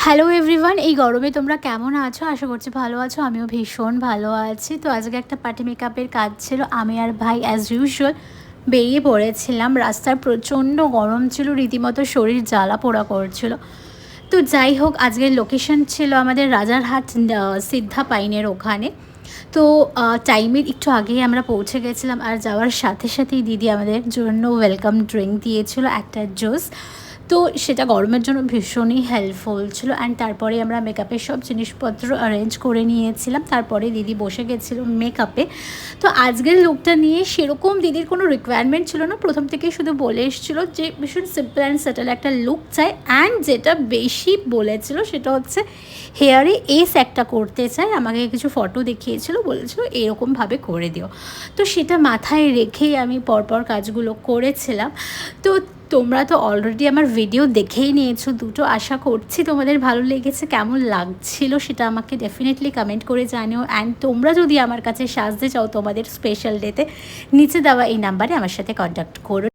Hello everyone, এই গরমে তোমরা কেমন আছো? আশা করছি ভালো আছো। আমিও ভীষণ ভালো আছি। তো আজকে একটা পার্টি মেকআপের কাজ ছিল। আমি আর ভাই অ্যাজ ইউজুয়াল বেরিয়ে পড়েছিলাম। রাস্তায় প্রচণ্ড গরম ছিল, রীতিমতো শরীর জ্বালা পোড়া করছিল। তো যাই হোক, আজকের লোকেশন ছিল আমাদের রাজারহাট সিদ্ধা পাইনের ওখানে। তো টাইমের একটু আগেই আমরা পৌঁছে গেছিলাম, আর যাওয়ার সাথে সাথেই দিদি আমাদের জন্য ওয়েলকাম ড্রিঙ্ক দিয়েছিল, একটা জুস। তো সেটা গরমের জন্য ভীষণই হেল্পফুল ছিল। অ্যান্ড তারপরে আমরা মেকআপের সব জিনিসপত্র অ্যারেঞ্জ করে নিয়েছিলাম। তারপরে দিদি বসে গেছিলো মেকআপে। তো আজকের লুকটা নিয়ে সেরকম দিদির কোনো রিকোয়ারমেন্ট ছিল না, প্রথম থেকেই শুধু বলে এসেছিলো যে ভীষণ সিম্পল অ্যান্ড সেটেল একটা লুক চাই। অ্যান্ড যেটা বেশি বলেছিল সেটা হচ্ছে হেয়ারে এস একটা করতে চাই। আমাকে কিছু ফটো দেখিয়েছিল, বলেছিল এরকমভাবে করে দিও। তো সেটা মাথায় রেখেই আমি পরপর কাজগুলো করেছিলাম। তো তোমরা তো অলরেডি আমার ভিডিও দেখেই নিয়েছো দুটো, আশা করছি তোমাদের ভালো লেগেছে। কেমন লাগছিল সেটা আমাকে ডেফিনেটলি কমেন্ট করে জানিও। অ্যান্ড তোমরা যদি আমার কাছে সাজতে চাও তোমাদের স্পেশাল ডেতে, নিচে দেওয়া এই নাম্বারে আমার সাথে কন্ট্যাক্ট করো।